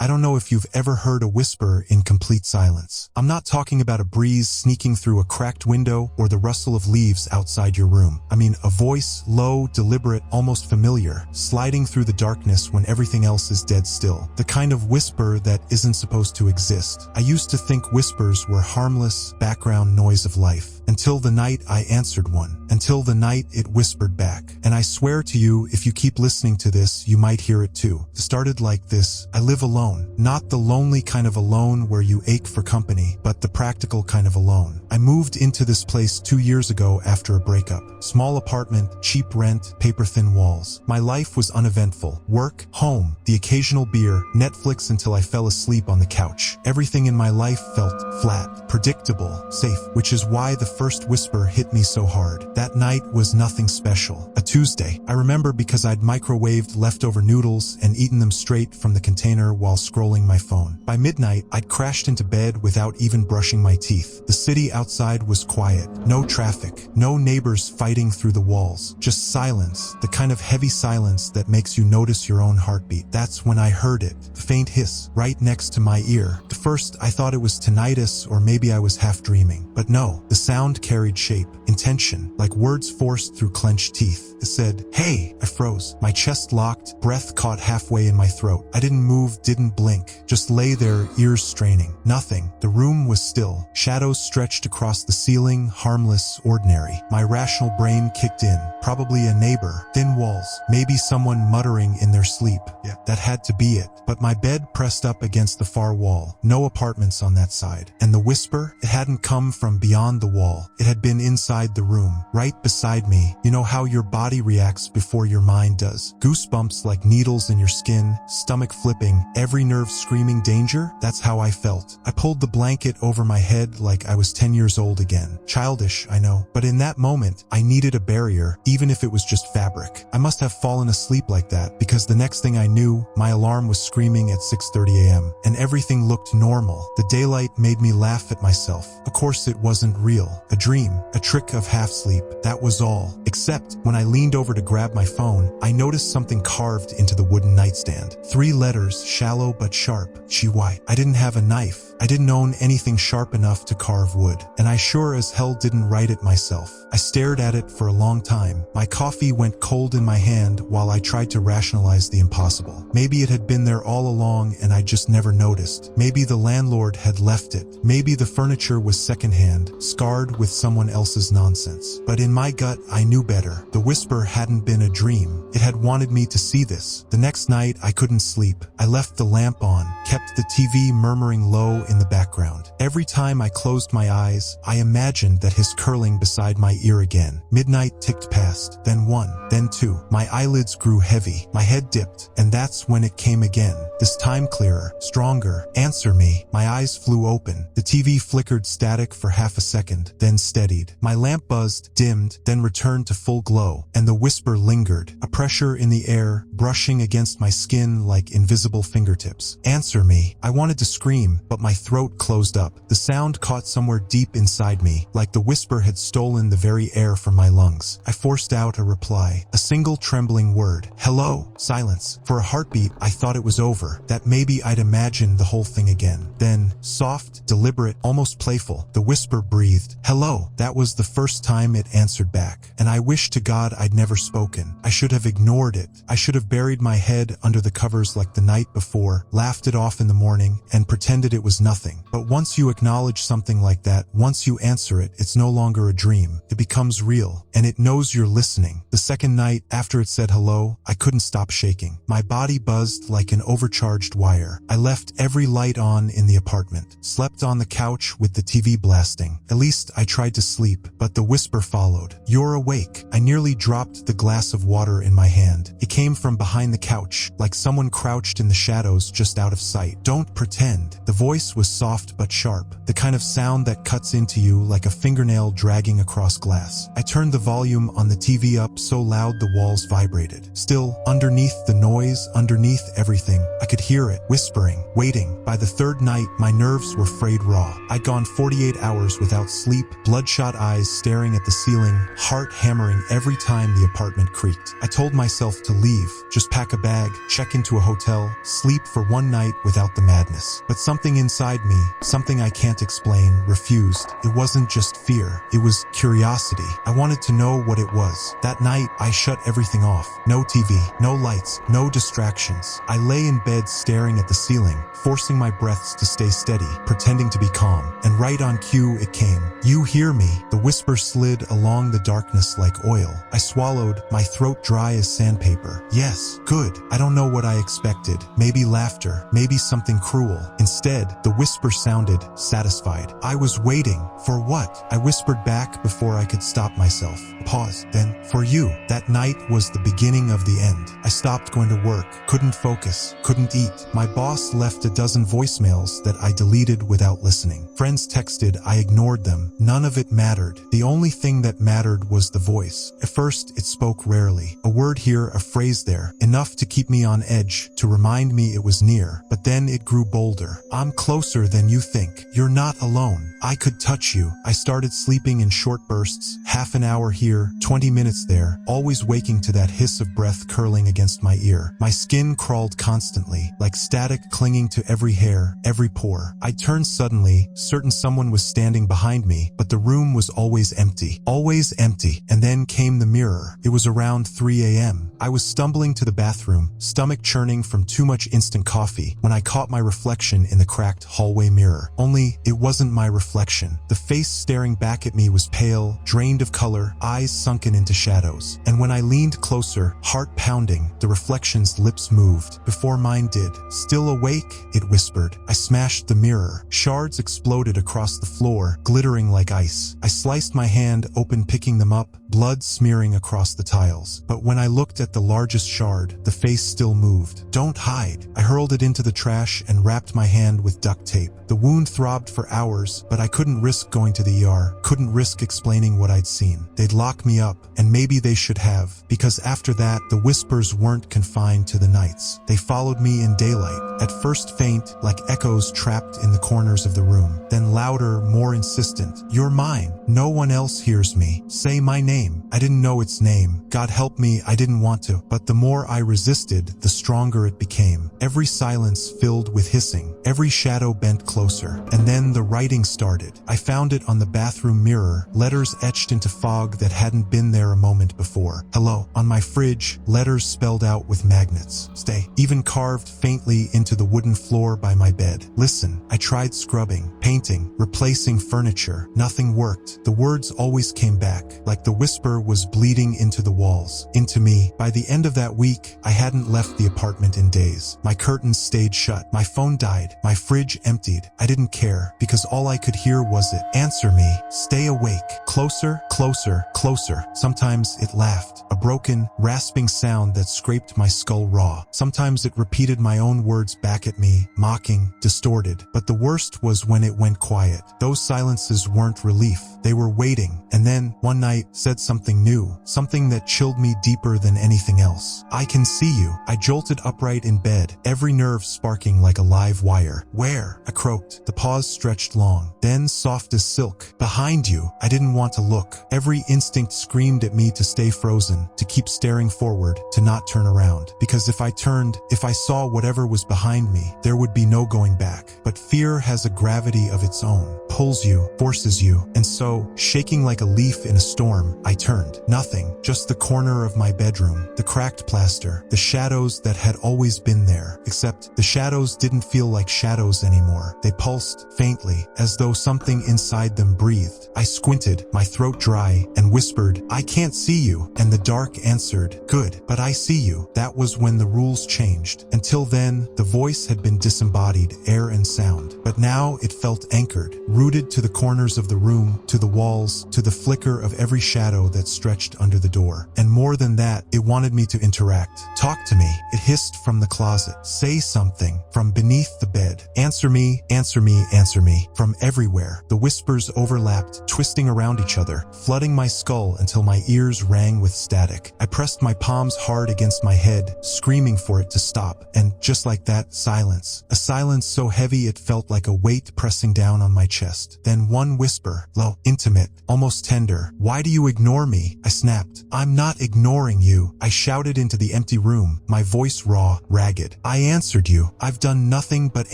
I don't know if you've ever heard a whisper in complete silence. I'm not talking about a breeze sneaking through a cracked window or the rustle of leaves outside your room. I mean a voice, low, deliberate, almost familiar, sliding through the darkness when everything else is dead still. The kind of whisper that isn't supposed to exist. I used to think whispers were harmless, background noise of life. Until the night I answered one. Until the night it whispered back. And I swear to you, if you keep listening to this, you might hear it too. It started like this. I live alone. Not the lonely kind of alone where you ache for company, but the practical kind of alone. I moved into this place 2 years ago after a breakup. Small apartment, cheap rent, paper-thin walls. My life was uneventful. Work, home, the occasional beer, Netflix until I fell asleep on the couch. Everything in my life felt flat, predictable, safe, which is why the first whisper hit me so hard. That night was nothing special. A Tuesday. I remember because I'd microwaved leftover noodles and eaten them straight from the container while scrolling my phone. By midnight, I'd crashed into bed without even brushing my teeth. The city outside was quiet. No traffic. No neighbors fighting through the walls. Just silence. The kind of heavy silence that makes you notice your own heartbeat. That's when I heard it. The faint hiss right next to my ear. At first, I thought it was tinnitus or maybe I was half dreaming. But no, the sound carried shape, intention, like words forced through clenched teeth. It said, "Hey." I froze. My chest locked, breath caught halfway in my throat. I didn't move, didn't blink, just lay there, ears straining. Nothing. The room was still. Shadows stretched across the ceiling, harmless, ordinary. My rational brain kicked in. Probably a neighbor. Thin walls. Maybe someone muttering in their sleep. Yeah, that had to be it. But my bed pressed up against the far wall. No apartments on that side. And the whisper? It hadn't come from beyond the wall. It had been inside the room, right beside me. You know how your body reacts before your mind does. Goosebumps like needles in your skin, stomach flipping, every nerve screaming danger? That's how I felt. I pulled the blanket over my head like I was 10 years old again. Childish, I know. But in that moment, I needed a barrier, even if it was just fabric. I must have fallen asleep like that because the next thing I knew, my alarm was screaming at 6:30 a.m. and everything looked normal. The daylight made me laugh at myself. Of course it wasn't real. A dream, a trick of half sleep. That was all. Except when I leaned over to grab my phone, I noticed something carved into the wooden nightstand. 3 letters, shallow but sharp. Chihuahua. I didn't have a knife. I didn't own anything sharp enough to carve wood. And I sure as hell didn't write it myself. I stared at it for a long time. My coffee went cold in my hand while I tried to rationalize the impossible. Maybe it had been there all along and I just never noticed. Maybe the landlord had left it. Maybe the furniture was secondhand, scarred with someone else's nonsense. But in my gut, I knew better. The whisper hadn't been a dream. It had wanted me to see this. The next night, I couldn't sleep. I left the lamp on, kept the TV murmuring low in the background. Every time I closed my eyes, I imagined that hiss curling beside my ear again. Midnight ticked past, then 1, then 2. My eyelids grew heavy, my head dipped, and that's when it came again. This time clearer, stronger. Answer me. My eyes flew open. The TV flickered static for half a second, then steadied. My lamp buzzed, dimmed, then returned to full glow, and the whisper lingered, a pressure in the air, brushing against my skin like invisible fingertips. Answer me. I wanted to scream, but my throat closed up. The sound caught somewhere deep inside me, like the whisper had stolen the very air from my lungs. I forced out a reply, a single trembling word. Hello. Silence. For a heartbeat, I thought it was over, that maybe I'd imagined the whole thing again. Then, soft, deliberate, almost playful, the whisper breathed. Hello. That was the first time it answered back. And I wish to God I'd never spoken. I should have ignored it. I should have buried my head under the covers like the night before, laughed it off in the morning, and pretended it was nothing. But once you acknowledge something like that, once you answer it, it's no longer a dream. It becomes real, and it knows you're listening. The second night, after it said hello, I couldn't stop shaking. My body buzzed like an overcharged wire. I left every light on in the apartment, slept on the couch with the TV blasting. At least I tried to sleep, but the whisper followed. You're awake. I nearly dropped the glass of water in my hand. It came from behind the couch, like someone crouched in the shadows just out of sight. Don't pretend. The voice was soft but sharp, the kind of sound that cuts into you like a fingernail dragging across glass. I turned the volume on the TV up so loud the walls vibrated. Still, underneath the noise, underneath everything, I could hear it, whispering, waiting. By the third night, my nerves were frayed raw. I'd gone 48 hours without sleep, bloodshot eyes staring at the ceiling, heart hammering every time the apartment creaked. I told myself to leave, just pack a bag, check into a hotel, sleep for one night without the madness. But something inside me, something I can't explain, refused. It wasn't just fear, it was curiosity. I wanted to know what it was. That night, I shut everything off. No TV, no lights, no distractions. I lay in bed staring at the ceiling, forcing my breaths to stay steady, pretending to be calm. And right on cue, it came. "You hear me?" The whisper slid along the darkness like oil. I swallowed, my throat dry as sandpaper. "Yes, good." I don't know what I expected. Maybe laughter, maybe something cruel. Instead, the whisper sounded satisfied. "I was waiting. For what?" I whispered back before I could stop myself. Pause. "Then, for you." That night was the beginning of the end. I stopped going to work, couldn't focus, couldn't eat. My boss left a dozen voicemails that I deleted without listening. Friends texted, I ignored them. None of it mattered. The only thing that mattered was the voice. At first, it spoke rarely. A word here, a phrase there, enough to keep me on edge, to remind me it was near. But then it grew bolder. "I'm closer than you think. You're not alone. I could touch you." I started sleeping in short bursts, half an hour here, 20 minutes there, always waking to that hiss of breath curling against my ear. My skin crawled constantly, like static clinging to every hair, every pore. I turned suddenly, certain someone was standing behind me, but the room was always empty. Always empty. And then came the mirror. It was around 3 a.m. I was stumbling to the bathroom, stomach churning from too much instant coffee, when I caught my reflection in the cracked hallway mirror. Only, it wasn't my reflection. The face staring back at me was pale, drained of color, eyes sunken into shadows. And when I leaned closer, heart pounding, the reflection's lips moved, before mine did. "Still awake?" it whispered. I smashed the mirror. Shards exploded across the floor, glittering like ice. I sliced my hand open, picking them up, blood smearing across the tiles. But when I looked at the largest shard, the face still moved. "Don't hide." I hurled it into the trash and wrapped my hand with duct tape. The wound throbbed for hours, but I couldn't risk going to the ER, couldn't risk explaining what I'd seen. They'd lock me up, and maybe they should have, because after that, the whispers weren't confined to the nights. They followed me in daylight, at first faint, like echoes trapped in the corners of the room, then louder, more insistent. "You're mine. No one else hears me. Say my name." I didn't know its name. God help me, I didn't want to. But the more I resisted, the stronger it became. Every silence filled with hissing. Every shadow bent closer. And then the writing started. I found it on the bathroom mirror, letters etched into fog that hadn't been there a moment before. "Hello." On my fridge, letters spelled out with magnets. "Stay." Even carved faintly into the wooden floor by my bed. "Listen." I tried scrubbing, painting, replacing furniture. Nothing worked. The words always came back, like the whisper was bleeding into the walls, into me. By the end of that week, I hadn't left the apartment in days. My curtains stayed shut. My phone died. My fridge emptied. I didn't care, because all I could hear was it. "Answer me. Stay awake. Closer, closer, closer." Sometimes it laughed, a broken, rasping sound that scraped my skull raw. Sometimes it repeated my own words back at me, mocking, distorted. But the worst was when it went quiet. Those silences weren't relief. They were waiting. And then, one night, said something new, something that chilled me deeper than anything else. "I can see you." I jolted upright in bed, every nerve sparking like a live wire. "Where?" I croaked. The pause stretched long, then soft as silk. "Behind you." I didn't want to look. Every instinct screamed at me to stay frozen, to keep staring forward, to not turn around. Because if I turned, if I saw whatever was behind me, there would be no going back. But fear has a gravity of its own, pulls you, forces you. And so, shaking like a leaf in a storm, I turned. Nothing, just the corner of my bedroom, the cracked plaster, the shadows that had always been there. Except, the shadows didn't feel like shadows anymore. They pulsed, faintly, as though something inside them breathed. I squinted, my throat dry, and whispered, "I can't see you." And the dark answered, "Good, but I see you." That was when the rules changed. Until then, the voice had been disembodied, air and sound. But now it felt anchored, rooted to the corners of the room, to the walls, to the flicker of every shadow that stretched under the door. And more than that, it wanted me to interact. "Talk to me." It hissed from the closet. "Say something." From beneath the bed. "Answer me, answer me, answer me." From everywhere. The whispers overlapped, twisting around each other, flooding my skull until my ears rang with static. I pressed my palms hard against my head, screaming for it to stop. And just like that, silence. A silence so heavy it felt like a weight pressing down on my chest. lost. Then one whisper, low, intimate, almost tender. "Why do you ignore me?" I snapped. "I'm not ignoring you," I shouted into the empty room, my voice raw, ragged. "I answered you. I've done nothing but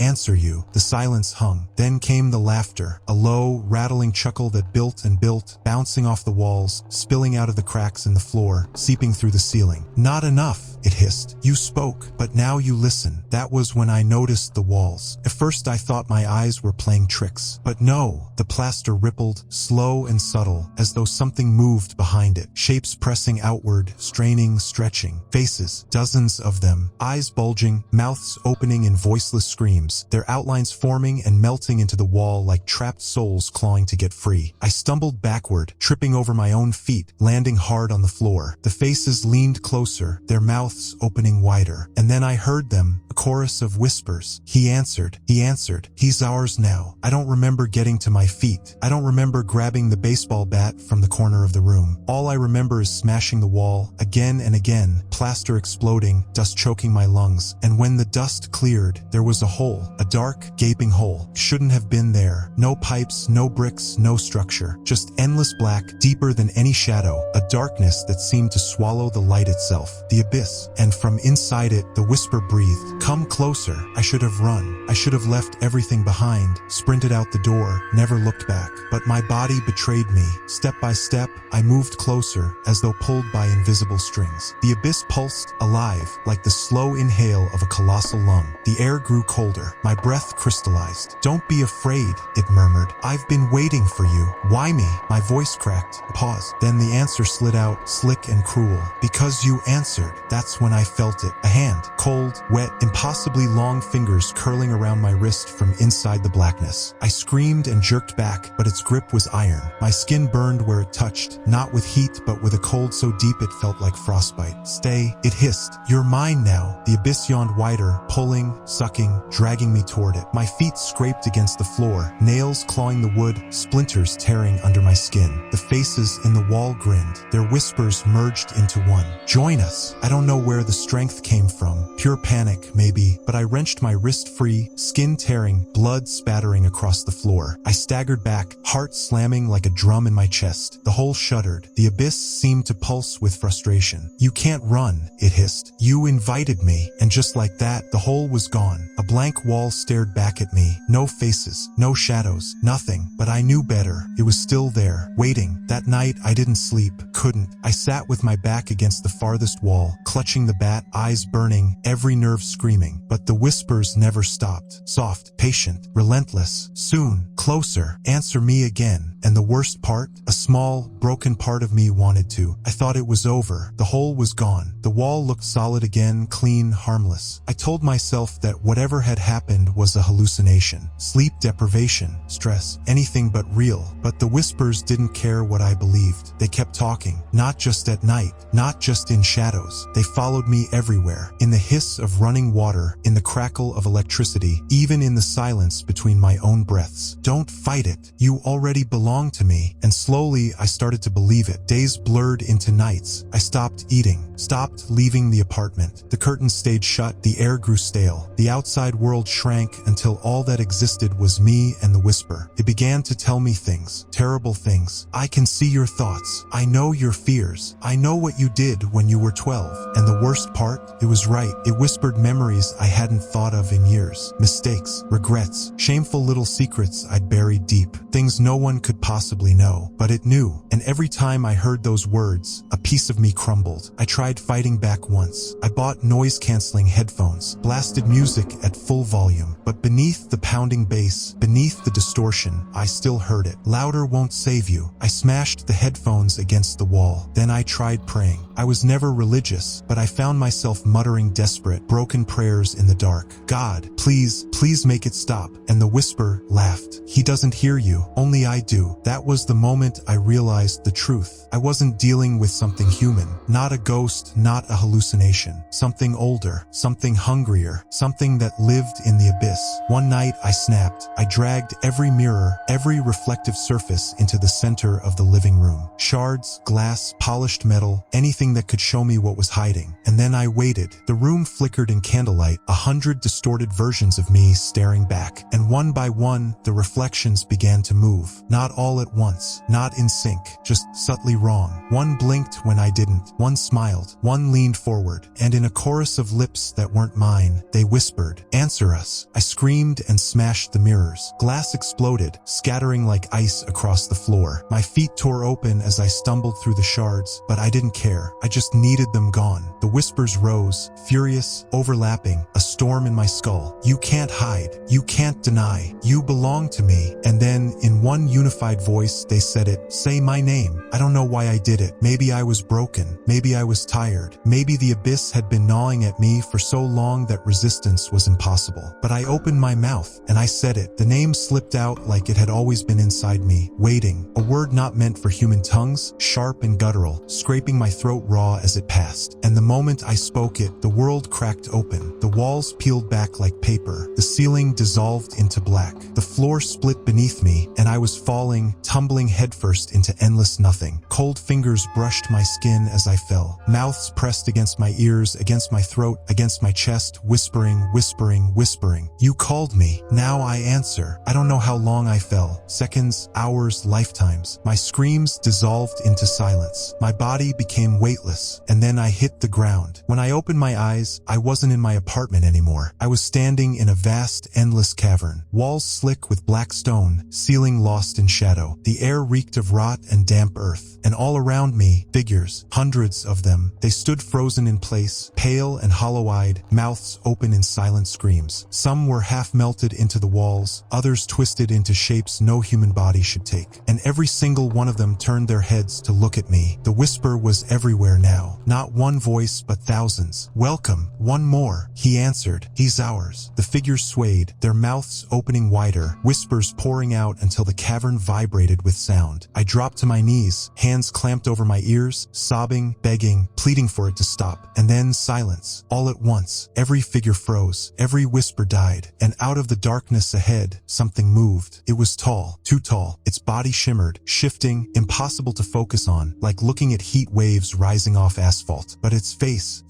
answer you." The silence hung. Then came the laughter, a low, rattling chuckle that built and built, bouncing off the walls, spilling out of the cracks in the floor, seeping through the ceiling. "Not enough," it hissed. "You spoke, but now you listen." That was when I noticed the walls. At first I thought my eyes were playing tricks. But no, the plaster rippled, slow and subtle, as though something moved behind it. Shapes pressing outward, straining, stretching. Faces, dozens of them. Eyes bulging, mouths opening in voiceless screams, their outlines forming and melting into the wall like trapped souls clawing to get free. I stumbled backward, tripping over my own feet, landing hard on the floor. The faces leaned closer, their mouths opening wider. And then I heard them, a chorus of whispers. He answered. He answered. He's ours now." I don't remember getting to my feet. I don't remember grabbing the baseball bat from the corner of the room. All I remember is smashing the wall, again and again, plaster exploding, dust choking my lungs. And when the dust cleared, there was a hole, a dark, gaping hole. Shouldn't have been there. No pipes, no bricks, no structure. Just endless black, deeper than any shadow, a darkness that seemed to swallow the light itself. The abyss. And from inside it, the whisper breathed, "Come closer." I should have run. I should have left everything behind, sprinted out the door, never looked back. But my body betrayed me. Step by step, I moved closer, as though pulled by invisible strings. The abyss pulsed, alive, like the slow inhale of a colossal lung. The air grew colder. My breath crystallized. "Don't be afraid," it murmured. "I've been waiting for you." "Why me?" My voice cracked. Pause. Then the answer slid out, slick and cruel. "Because you answered." That's when I felt it. A hand, cold, wet, impossibly long fingers curling around my wrist from inside the blackness. I screamed and jerked back, but its grip was iron. My skin burned where it touched, not with heat but with a cold so deep it felt like frostbite. "Stay," it hissed. "You're mine now." The abyss yawned wider, pulling, sucking, dragging me toward it. My feet scraped against the floor, nails clawing the wood, splinters tearing under my skin. The faces in the wall grinned, their whispers merged into one. "Join us." I don't know where the strength came from, pure panic maybe, but I wrenched my wrist free, skin tearing, blood spattering across the floor. I staggered back, heart slamming like a drum in my chest. The hole shuddered. The abyss seemed to pulse with frustration. "You can't run," it hissed. "You invited me." And just like that, the hole was gone. A blank wall stared back at me. No faces, no shadows, nothing. But I knew better. It was still there, waiting. That night, I didn't sleep, couldn't. I sat with my back against the farthest wall, clutching the bat, eyes burning, every nerve screaming. But the whispers never stopped. Soft, patient, relentless. "Soon, closer, answer me again." And the worst part? A small, broken part of me wanted to. I thought it was over. The hole was gone. The wall looked solid again, clean, harmless. I told myself that whatever had happened was a hallucination. Sleep deprivation, stress, anything but real. But the whispers didn't care what I believed. They kept talking. Not just at night, not just in shadows. They followed me everywhere. In the hiss of running water, in the crackle of electricity, even in the silence between my own breaths. "Don't fight it. You already belong to me." And slowly I started to believe it. Days blurred into nights. I stopped eating, stopped leaving the apartment. The curtains stayed shut, the air grew stale. The outside world shrank until all that existed was me and the whisper. It began to tell me things, terrible things. "I can see your thoughts. I know your fears. I know what you did when you were 12. And the worst part? It was right. It whispered memories I hadn't thought of in years. Mistakes, regrets, shameful little secrets I'd buried deep. Things no one could possibly know. But it knew. And every time I heard those words, a piece of me crumbled. I tried fighting back once. I bought noise-canceling headphones, blasted music at full volume. But beneath the pounding bass, beneath the distortion, I still heard it. Louder won't save you. I smashed the headphones against the wall. Then I tried praying. I was never religious, but I found myself muttering desperate, broken prayers in the dark. "God, please, please make it stop." And the whisper laughed. "He doesn't hear you. Only I do. do. That was the moment I realized the truth. I wasn't dealing with something human, not a ghost, not a hallucination. Something older, something hungrier, something that lived in the abyss. One night I snapped. I dragged every mirror, every reflective surface into the center of the living room. Shards, glass, polished metal, anything that could show me what was hiding. And then I waited. The room flickered in candlelight, 100 distorted versions of me staring back. And one by one, the reflections began to move. Not all at once, not in sync, just subtly wrong. One blinked when I didn't. One smiled. One leaned forward. And in a chorus of lips that weren't mine, they whispered, "Answer us." I screamed and smashed the mirrors. Glass exploded, scattering like ice across the floor. My feet tore open as I stumbled through the shards, but I didn't care. I just needed them gone. The whispers rose, furious, overlapping, a storm in my skull. "You can't hide. You can't deny. You belong to me." And then, in one unified voice, they said it. "Say my name." I don't know why I did it. Maybe I was broken. Maybe I was tired. Maybe the abyss had been gnawing at me for so long that resistance was impossible. But I opened my mouth, and I said it. The name slipped out like it had always been inside me, waiting. A word not meant for human tongues, sharp and guttural, scraping my throat raw as it passed. And the moment I spoke it, the world cracked open. The walls peeled back like paper. The ceiling dissolved into black. The floor split beneath me, and I was falling, tumbling headfirst into endless nothing. Cold fingers brushed my skin as I fell. Mouths pressed against my ears, against my throat, against my chest, whispering, whispering, whispering. "You called me. Now I answer." I don't know how long I fell. Seconds, hours, lifetimes. My screams dissolved into silence. My body became weightless, and then I hit the ground. When I opened my eyes, I wasn't in my apartment anymore. I was standing in a vast, endless cavern. Walls slick with black stone, ceiling lost in shadow. The air reeked of rot and damp earth. And all around me, figures, hundreds of them. They stood frozen in place, pale and hollow-eyed, mouths open in silent screams. Some were half melted into the walls, others twisted into shapes no human body should take. And every single one of them turned their heads to look at me. The whisper was everywhere now. Not one voice, but thousands. "Welcome, one more," he answered. "He's ours." The figures swayed, their mouths opening wider, whispers pouring out until the cavern vibrated with sound. I dropped to my knees, hands clamped over my ears, sobbing, begging, pleading for it to stop. And then silence. All at once, every figure froze, every whisper died, and out of the darkness ahead, something moved. It was tall, too tall. Its body shimmered, shifting, impossible to focus on, like looking at heat waves rising off asphalt. But its face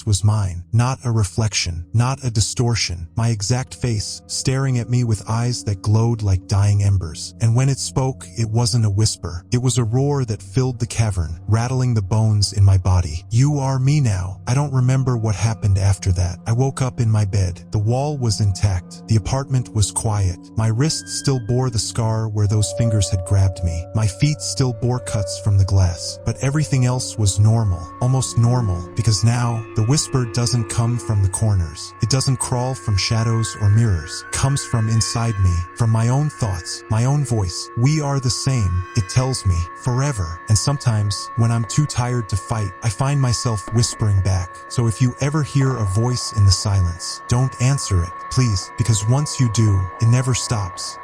was mine. Not a reflection, not a distortion. My exact face, staring at me with eyes that glowed like dying embers. And when it spoke, it wasn't a whisper. It was a roar that filled the cavern, rattling the bones in my body. "You are me now." I don't remember what happened after that. I woke up in my bed. The wall was intact. The apartment was quiet. My wrist still bore the scar where those fingers had grabbed me. My feet still bore cuts from the glass. But everything else was normal, almost normal, because now the whisper doesn't come from the corners. It doesn't crawl from shadows or mirrors. It comes from inside me, from my own thoughts, my own voice. "We are the same," it tells me, "forever." And sometimes, when I'm too tired to fight, I find myself whispering back. So if you ever hear a voice in the silence, don't answer it, please, because once you do, it never stops.